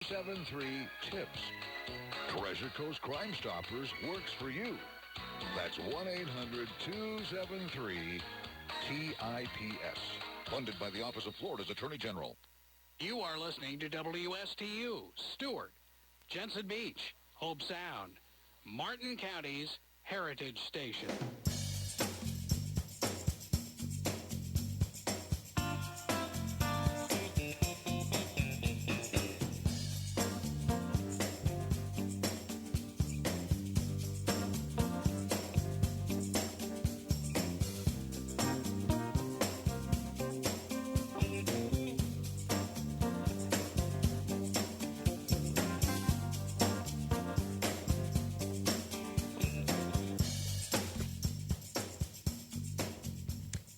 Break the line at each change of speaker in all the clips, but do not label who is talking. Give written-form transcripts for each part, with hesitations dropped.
73 tips. Treasure Coast Crime Stoppers works for you. That's 1-800-273-TIPS. Funded by the Office of Florida's Attorney General.
You are listening to WSTU, Stuart, Jensen Beach, Hope Sound, Martin County's Heritage Station.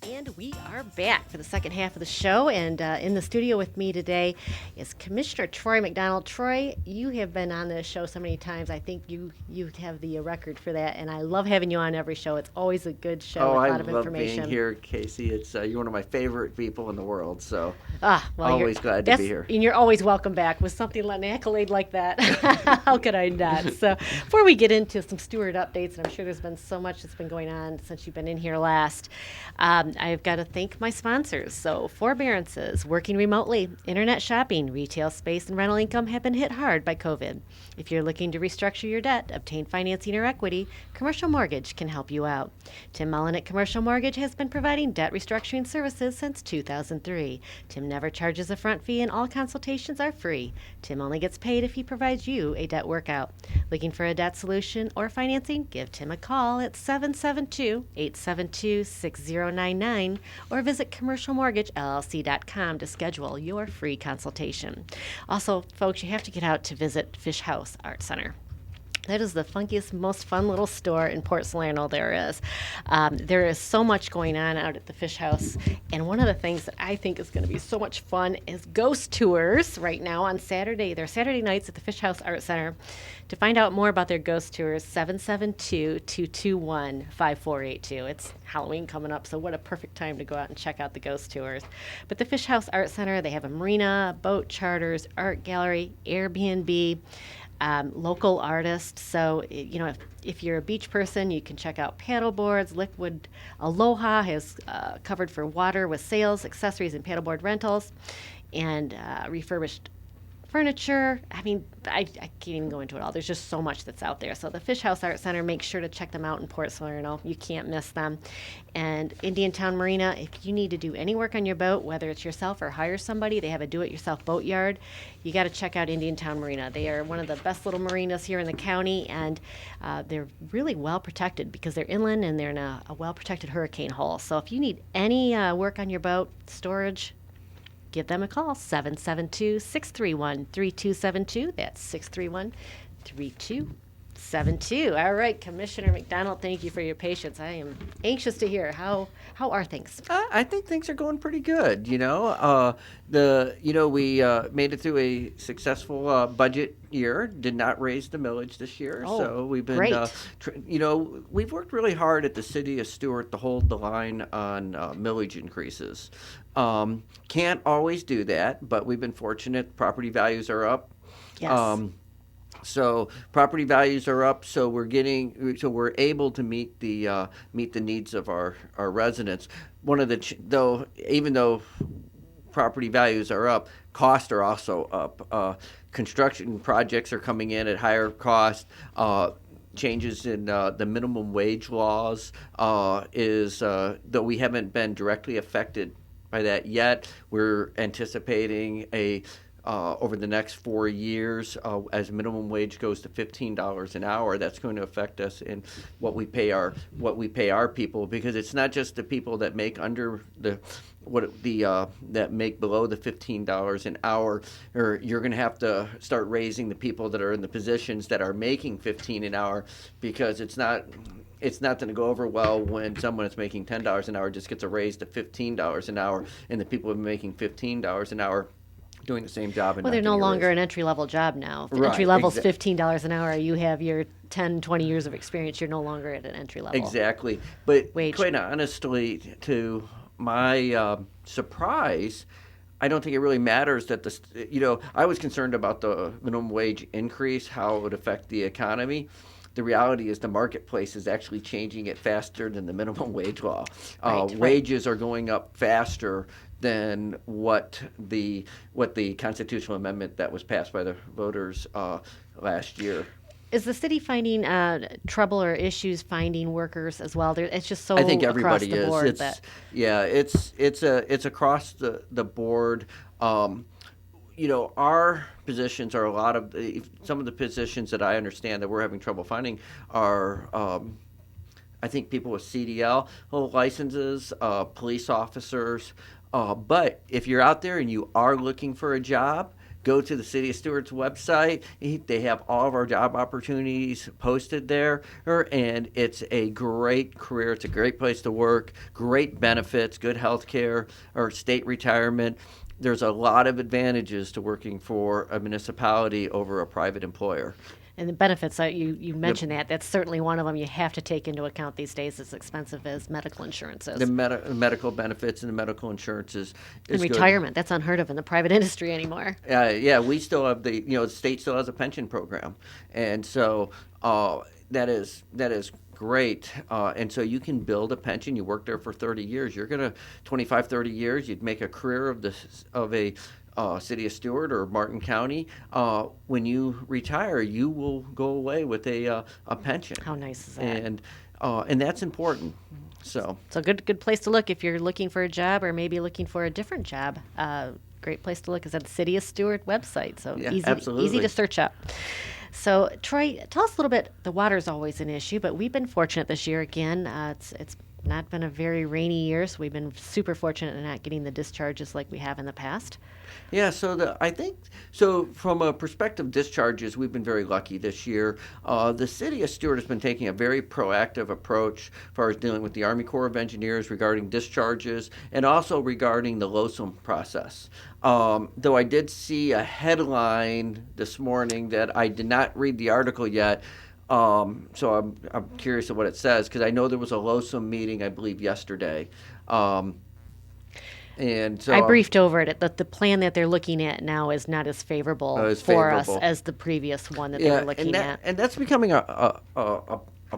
And we are back for the second half of the show. And in the studio with me today is Commissioner Troy McDonald. Troy, you have been on this show so many times. I think you have the record for that. And I love having you on every show. It's always a good show with a lot of information.
I love being here, Casey. It's you're one of my favorite people in the world. So
well,
always glad to be here.
And you're always welcome back with something like an accolade like that. How could I not? So before we get into some Stuart updates, and I'm sure there's been so much that's been going on since you've been in here last, I've got to thank my sponsors. So forbearances, working remotely, internet shopping, retail space, and rental income have been hit hard by COVID. If you're looking to restructure your debt, obtain financing or equity, Commercial Mortgage can help you out. Tim Mullen at Commercial Mortgage has been providing debt restructuring services since 2003. Tim never charges a front fee and all consultations are free. Tim only gets paid if he provides you a debt workout. Looking for a debt solution or financing? Give Tim a call at 772-872-6099 or visit commercialmortgagellc.com to schedule your free consultation. Also, folks, you have to get out to visit Fish House Art Center. That is the funkiest, most fun little store in Port Salerno there is. There is so much going on out at the Fish House. And one of the things that I think is going to be so much fun is ghost tours right now on Saturday. They're Saturday nights at the Fish House Art Center. To find out more about their ghost tours, 772-221-5482. It's Halloween coming up, so what a perfect time to go out and check out the ghost tours. But the Fish House Art Center, they have a marina, boat charters, art gallery, Airbnb, local artists. So, if you're a beach person, you can check out paddleboards. Liquid Aloha has covered for water with sales, accessories, and paddleboard rentals, and refurbished furniture. I mean, I can't even go into it all. There's just so much that's out there. So the Fish House Art Center, make sure to check them out in Port Salerno. You can't miss them. And Indiantown Marina, if you need to do any work on your boat, whether it's yourself or hire somebody, they have a do-it-yourself boat yard. You got to check out Indiantown Marina. They are one of the best little marinas here in the county, and they're really well protected because they're inland and they're in a well-protected hurricane hole. So if you need any work on your boat, storage, give them a call, 772-631-3272. That's 631-3272. All right, Commissioner McDonald, thank you for your patience. I am anxious to hear how are things?
I think things are going pretty good. We made it through a successful budget year. Did not raise the millage this year, so we've been
great.
We've worked really hard at the city of Stuart to hold the line on millage increases. Can't always do that, but we've been fortunate. Property values are up.
Yes.
So property values are up. So we're able to meet the needs of our residents. Even though property values are up, costs are also up. Construction projects are coming in at higher cost. Changes in the minimum wage laws though we haven't been directly affected by that yet. We're anticipating over the next 4 years, as minimum wage goes to $15 an hour, that's going to affect us in what we pay our people, because it's not just the people that make that make below the $15 an hour, or you're going to have to start raising the people that are in the positions that are making $15 an hour, because it's not going to go over well when someone that's making $10 an hour just gets a raise to $15 an hour, and the people who are making $15 an hour doing the same job. And
Well, they're no longer an entry-level job now. If
Right,
entry level is $15 an hour, you have your 10, 20 years of experience, you're no longer at an entry level.
Exactly. But
wage.
quite honestly, to my surprise, I don't think it really matters that I was concerned about the minimum wage increase, how it would affect the economy. The reality is the marketplace is actually changing it faster than the minimum wage law.
Right.
Wages are going up faster than what the constitutional amendment that was passed by the voters last year.
Is the city finding trouble or issues finding workers as well? It's just so
I think
across
everybody
the
is.
board
It's across the board. Our positions are some of the positions that I understand that we're having trouble finding are, I think, people with CDL licenses, police officers. But if you're out there and you are looking for a job, go to the City of Stuart's website. They have all of our job opportunities posted there, and it's a great career. It's a great place to work, great benefits, good health care, or state retirement. There's a lot of advantages to working for a municipality over a private employer.
And the benefits, you mentioned that's certainly one of them you have to take into account these days, as expensive as medical insurance is.
The medical benefits and the medical insurance is
and retirement, that's unheard of in the private industry anymore.
Yeah, we still have the state still has a pension program. And so that is great. And so you can build a pension. You work there for 30 years. You're going to 25, 30 years. You'd make a career of a City of Stuart or Martin County. When you retire, you will go away with a pension.
How nice is that?
And that's important. So
it's a good place to look if you're looking for a job or maybe looking for a different job. Great place to look is at the City of Stuart website. So easy to search up. So, Troy, tell us a little bit. The water's always an issue, but we've been fortunate this year again. It's not been a very rainy year, so we've been super fortunate in not getting the discharges like we have in the past.
Yeah, I think from a perspective of discharges, we've been very lucky this year. The City of Stuart has been taking a very proactive approach as far as dealing with the Army Corps of Engineers regarding discharges and also regarding the LOSUM process. Though I did see a this morning that I did not read the article yet. So I'm curious of what it says because I know there was a LOSUM meeting, I believe, yesterday. And so
I briefed over it that the plan that they're looking at now is not as favorable for us as the previous one that they were looking at.
And that's becoming a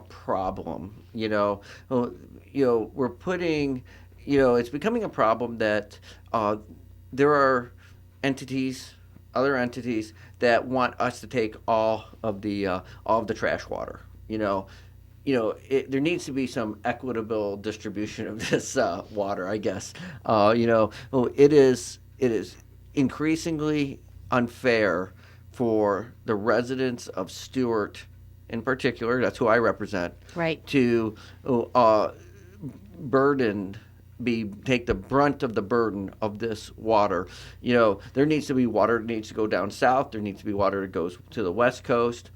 problem. We're putting, it's becoming a problem that there are other entities that want us to take all of the trash water. There needs to be some equitable distribution of this water, I guess. It is increasingly unfair for the residents of Stuart, in particular, that's who I represent,
right,
to take the brunt of the burden of this water. There needs to be water that needs to go down south. There needs to be water that goes to the west coast.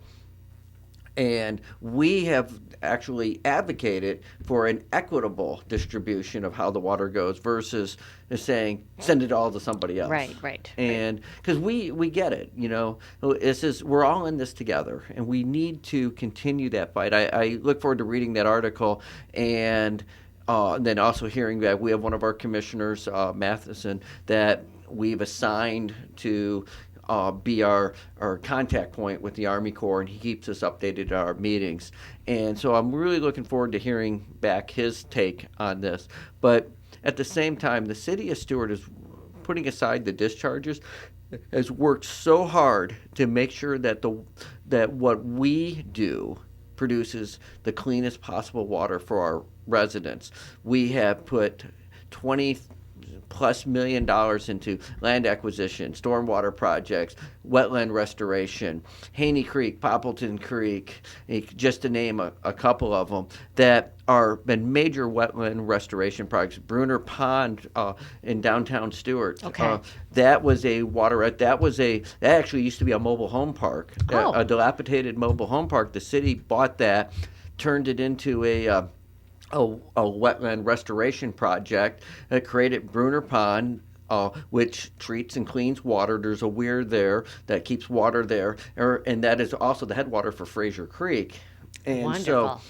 And we have actually advocated for an equitable distribution of how the water goes versus saying send it all to somebody else.
Right.
And because we get it, we're all in this together, and we need to continue that fight. I look forward to reading that article and then also hearing that we have one of our commissioners, Matheson, that we've assigned to be our contact point with the Army Corps, and he keeps us updated at our meetings. And so I'm really looking forward to hearing back his take on this. But at the same time, the City of Stuart is putting aside the discharges, has worked so hard to make sure that what we do produces the cleanest possible water for our residents. We have put $20+ million into land acquisition, stormwater projects, wetland restoration, Haney Creek, Poppleton Creek, just to name a couple of them, that are been major wetland restoration projects. Bruner Pond in downtown Stuart.
Okay.
That actually used to be a mobile home park, a dilapidated mobile home park. The city bought that, turned it into a wetland restoration project that created Bruner Pond, which treats and cleans water. There's a weir there that keeps water there, and that is also the headwater for Fraser Creek. And
wonderful.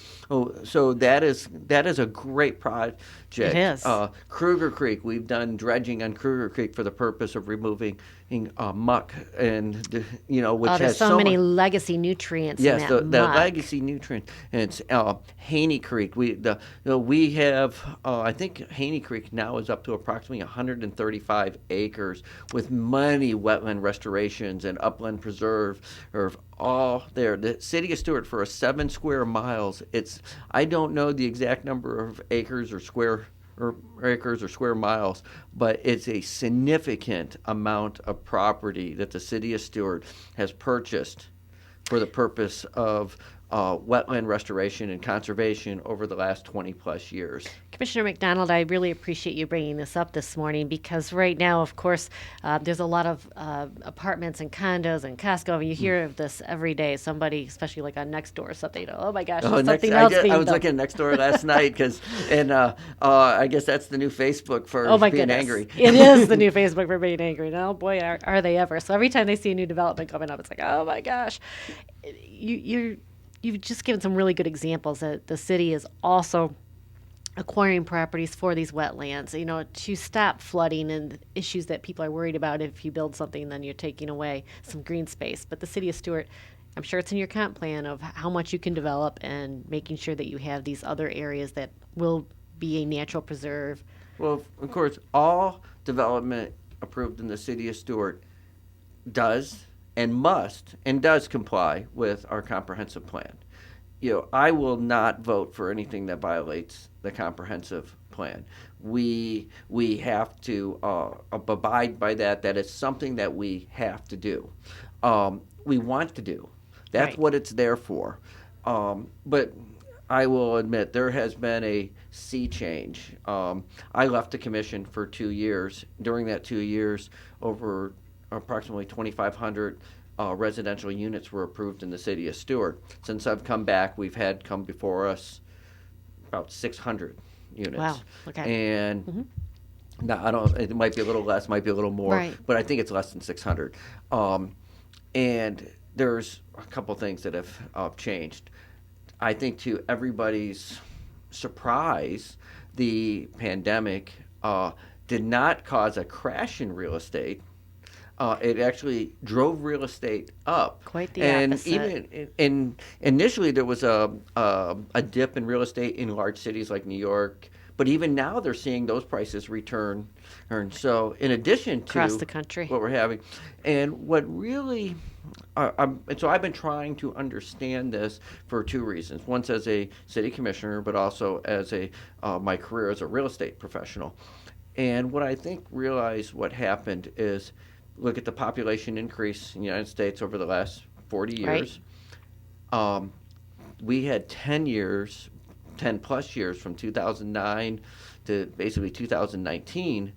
So that is a great
It is.
Kruger Creek, we've done dredging on Kruger Creek for the purpose of removing muck which
There's
has
so many
much.
legacy nutrients
Yes,
in that
the
muck.
legacy nutrient, and it's Haney Creek. We have I think Haney Creek now is up to approximately 135 acres with many wetland restorations and upland preserve are all there. The city of Stuart for a 7 square miles. I don't know the exact number of acres or square miles, but it's a significant amount of property that the city of Stuart has purchased for the purpose of wetland restoration and conservation over the last 20 plus years.
Commissioner McDonald, I really appreciate you bringing this up this morning because right now, of course, there's a lot of apartments and condos and Costco. You hear of this every day. Somebody, especially like on Nextdoor or something, oh my gosh, there's something else being
I was
built.
looking at Nextdoor last night I guess that's the new Facebook for
Oh my
being
goodness.
angry.
It is the new Facebook for being angry. And oh boy, are they ever. So every time they see a new development coming up, it's like, oh my gosh. You've just given some really good examples that the city is also acquiring properties for these wetlands, to stop flooding and issues that people are worried about. If you build something, then you're taking away some green space. But the city of Stuart, I'm sure it's in your comp plan of how much you can develop and making sure that you have these other areas that will be a natural preserve.
Well, of course, all development approved in the city of Stuart does and must and does comply with our comprehensive plan. I will not vote for anything that violates the comprehensive plan. We have to abide by that. That is something that we have to do. We want to do. That's
Right.
what it's there for. But I will admit there has been a sea change. I left the commission for 2 years. During that 2 years, over approximately 2,500 residential units were approved in the city of Stuart. Since I've come back, we've had come before us about 600 units.
Wow. Okay.
And now I don't. It might be a little less, might be a little more,
Right.
but I think it's less than 600. And there's a couple things that have changed. I think to everybody's surprise, the pandemic did not cause a crash in real estate. It actually drove real estate up.
Quite the
and
opposite.
Even initially there was a dip in real estate in large cities like New York, but even now they're seeing those prices return. And so, in addition to
Across the country.
what we're having, and what really, and so I've been trying to understand this for 2 reasons. Once as a city commissioner, but also as my career as a real estate professional. And what I think realized what happened is, look at the population increase in the United States over the last 40 years. Right. We had 10 plus years from 2009 to basically 2019,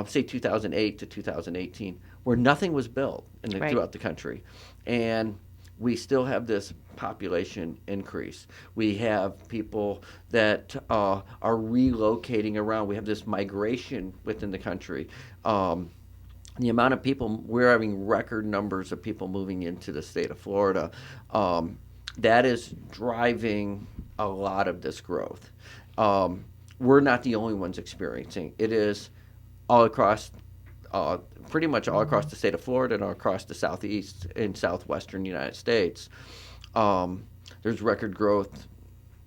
say 2008 to 2018, where nothing was built throughout the country. And we still have this population increase. We have people that are relocating around. We have this migration within the country. The amount of people, we're having record numbers of people moving into the state of Florida. That is driving a lot of this growth. We're not the only ones experiencing. It is all across, pretty much all across the state of Florida and all across the southeast and southwestern United States. There's record growth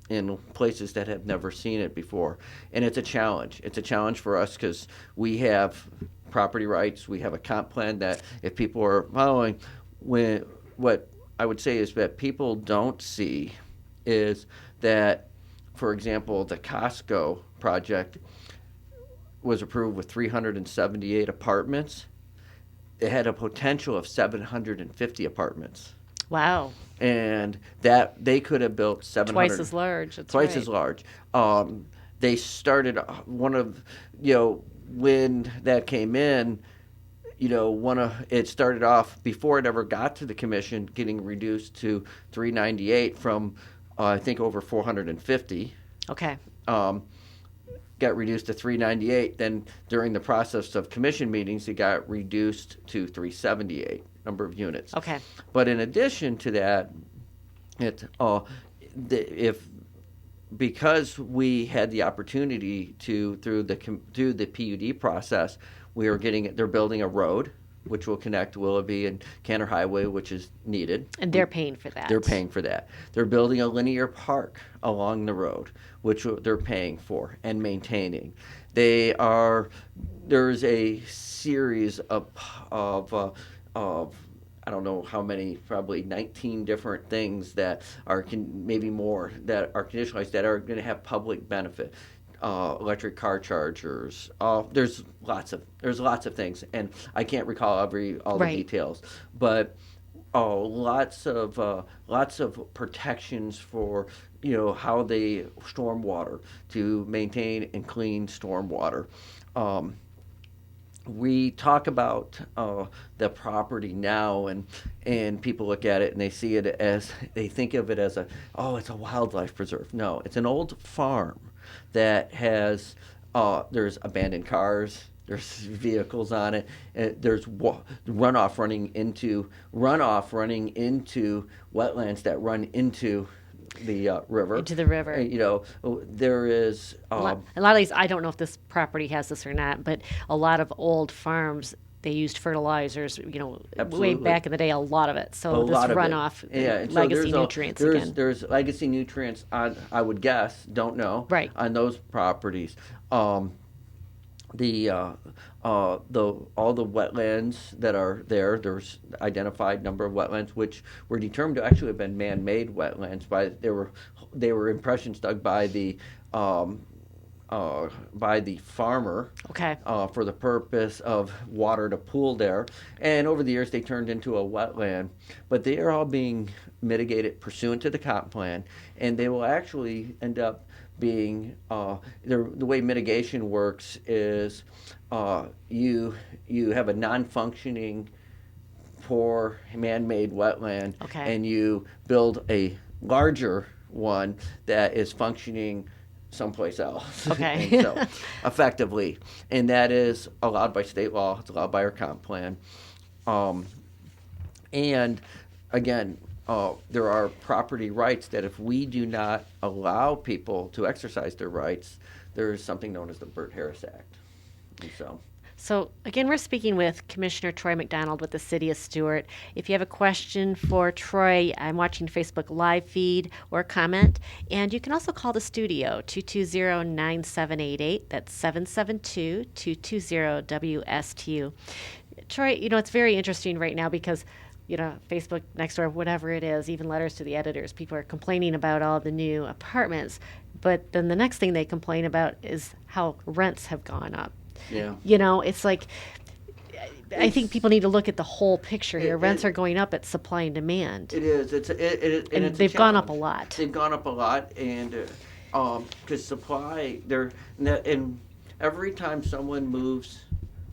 in places that have never seen it before. And it's a challenge. It's a challenge for us because we have property rights. We have a comp plan that if people are following, what I would say is that people don't see is that, for example, the Costco project was approved with 378 apartments. It had a potential of 750 apartments.
Wow.
And that they could have built 700.
Twice as large. That's
twice
right.
as large. They started when that came in, it started off before it ever got to the commission, getting reduced to 398 from I think over 450.
Okay.
Got reduced to 398. Then during the process of commission meetings, it got reduced to 378 number of units.
Okay.
because we had the opportunity to through the PUD process, they're building a road which will connect Willoughby and Cantor Highway, which is needed.
And they're paying for that.
They're paying for that. They're building a linear park along the road, which they're paying for and maintaining. There's a series of I don't know how many, probably 19 different things that maybe more, that are conditionalized that are going to have public benefit. Electric car chargers. There's lots of things, and I can't recall all the details, but lots of protections for how they stormwater, to maintain and clean stormwater. We talk about the property now, and people look at it and they think of it as it's a wildlife preserve. No, it's an old farm that has there's abandoned cars, there's vehicles on it, there's runoff running into wetlands that run into the river.
Into the river.
There is
a lot of these. I don't know if this property has this or not, but a lot of old farms, they used fertilizers. Way back in the day, a lot of it. So this runoff, legacy nutrients again.
There's legacy nutrients on. I would guess. Don't know.
Right.
On those properties. All the wetlands that are there's identified number of wetlands which were determined to actually have been man-made wetlands. They were impressions dug by the farmer.
Okay.
For the purpose of water to pool there, and over the years they turned into a wetland. But they are all being mitigated pursuant to the comp plan, and they will actually end up being the way mitigation works is you have a non-functioning poor man-made wetland,
okay,
and you build a larger one that is functioning someplace else.
Okay.
And so effectively, and that is allowed by state law. It's allowed by our comp plan. And again, there are property rights that if we do not allow people to exercise their rights, there is something known as the Burt-Harris Act. And
So again, we're speaking with Commissioner Troy McDonald with the City of Stuart. If you have a question for Troy, I'm watching Facebook live feed or comment. And you can also call the studio, 220-9788. That's 772-220-WSTU. Troy, it's very interesting right now because Facebook, Nextdoor, whatever it is, even letters to the editors, people are complaining about all the new apartments. But then the next thing they complain about is how rents have gone up.
Yeah.
It's like, I think people need to look at the whole picture here. Rents are going up at supply and demand.
It is. And
they've gone up a lot.
They've gone up a lot, and because supply, and every time someone moves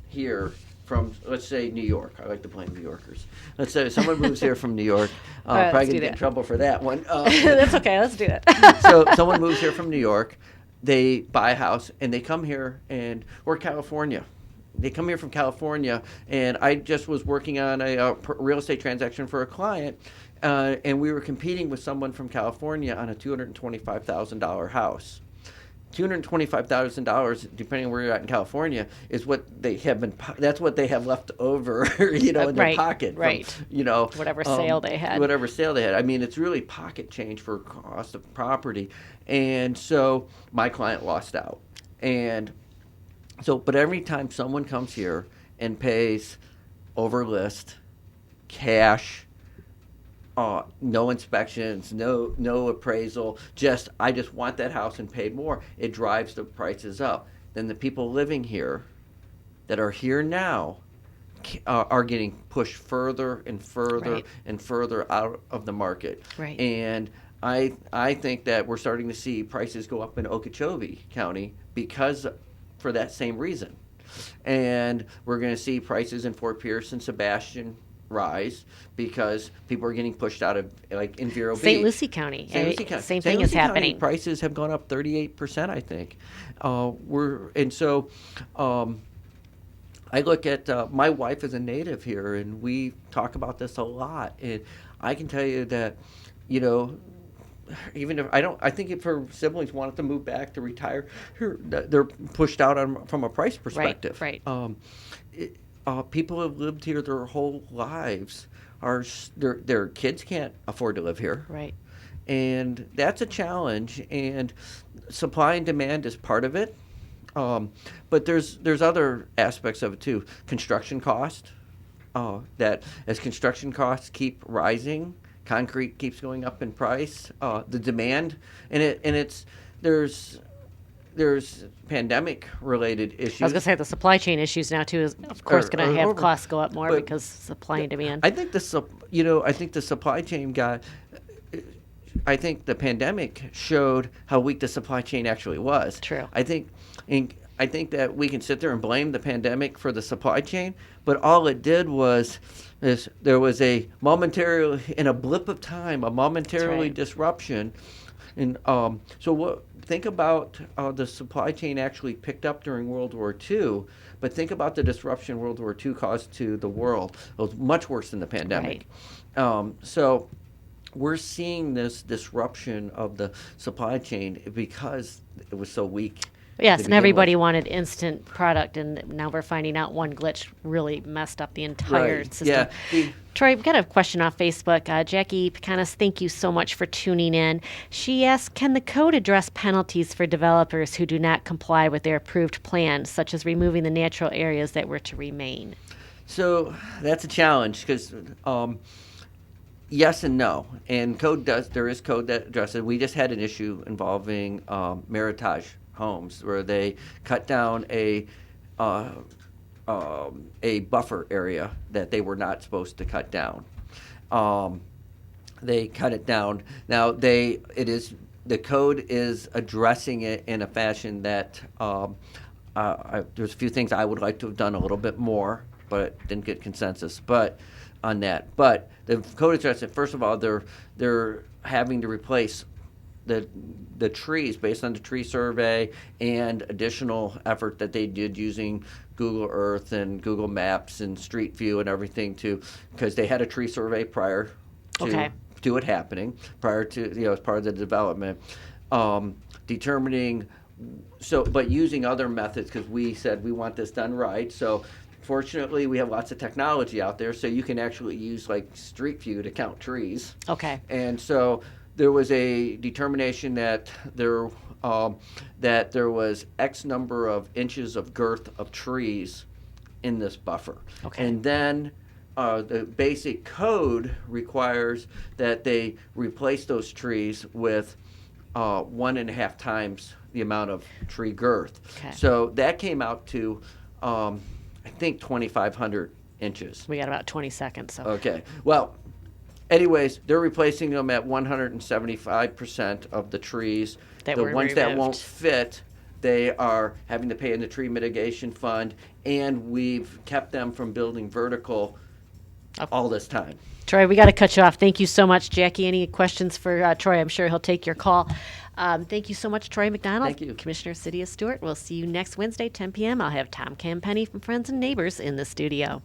here from, let's say, New York. I like to blame New Yorkers. Let's say someone moves here from New York.
Right,
probably going to get in trouble for that one.
That's okay. Let's do it.
So someone moves here from New York. They buy a house, and they come here, or California. They come here from California, and I just was working on a real estate transaction for a client, and we were competing with someone from California on a $225,000 house. $225,000, depending on where you're at in California, is what they have been. That's what they have left over, in their pocket.
Right.
From,
whatever sale they had.
Whatever sale they had. I mean, it's really pocket change for cost of property, and so my client lost out. And so, but every time someone comes here and pays over list, cash. No inspections, no appraisal. I just want that house and paid more. It drives the prices up. Then the people living here, that are here now, are getting pushed further and further and further out of the market.
Right.
And I think that we're starting to see prices go up in Okeechobee County for that same reason. And we're going to see prices in Fort Pierce and Sebastian rise because people are getting pushed out of, like, in Vero Beach.
St. Lucie County. Same thing is happening.
Prices have gone up 38%, I think. I look at my wife is a native here, and we talk about this a lot. And I can tell you that, even if I think if her siblings wanted to move back to retire, they're pushed out from a price perspective.
Right.
People have lived here their whole lives. Their kids can't afford to live here.
Right.
And that's a challenge. And supply and demand is part of it. But there's other aspects of it too. Construction cost. That as construction costs keep rising, concrete keeps going up in price. The demand, there's pandemic related issues.
I was going to say the supply chain issues now too is of course going to have costs go up more because supply and demand.
I think the supply chain I think the pandemic showed how weak the supply chain actually was.
True.
I think that we can sit there and blame the pandemic for the supply chain, but all it did was there was in a blip of time, a momentary disruption. And think about the supply chain actually picked up during World War II, but think about the disruption World War II caused to the world. It was much worse than the pandemic.
Right.
So we're seeing this disruption of the supply chain because it was so weak.
Yes, and everybody wanted instant product, and now we're finding out one glitch really messed up the entire system.
Yeah.
Troy, we've got a question off Facebook. Jackie Picanis, thank you so much for tuning in. She asks, can the code address penalties for developers who do not comply with their approved plans, such as removing the natural areas that were to remain?
So that's a challenge because yes and no. And there is code that addresses. We just had an issue involving Meritage homes where they cut down a buffer area that they were not supposed to cut down. They cut it down. Now the code is addressing it in a fashion that there's a few things I would like to have done a little bit more, but didn't get consensus. But on that, but the code addresses it. First of all, they're having to replace the trees based on the tree survey and additional effort that they did using Google Earth and Google Maps and Street View and everything because they had a tree survey prior to it happening, prior to as part of the development, determining. But using other methods because we said we want this done right. So fortunately, we have lots of technology out there, so you can actually use like Street View to count trees.
Okay.
And so there was a determination that there was X number of inches of girth of trees in this buffer.
Okay.
And then the basic code requires that they replace those trees with 1.5 times the amount of tree girth.
Okay.
So that came out to, I think, 2,500 inches.
We got about 20 seconds. So.
Okay. Well, anyways, they're replacing them at 175% of the trees.
That
the
were
ones
removed.
that won't fit, they are having to pay in the tree mitigation fund, and we've kept them from building vertical all this time.
Troy, we got to cut you off. Thank you so much. Jackie, any questions for Troy? I'm sure he'll take your call. Thank you so much, Troy McDonald.
Thank you.
Commissioner City of Stuart. We'll see you next Wednesday, 10 p.m. I'll have Tom Campenny from Friends and Neighbors in the studio.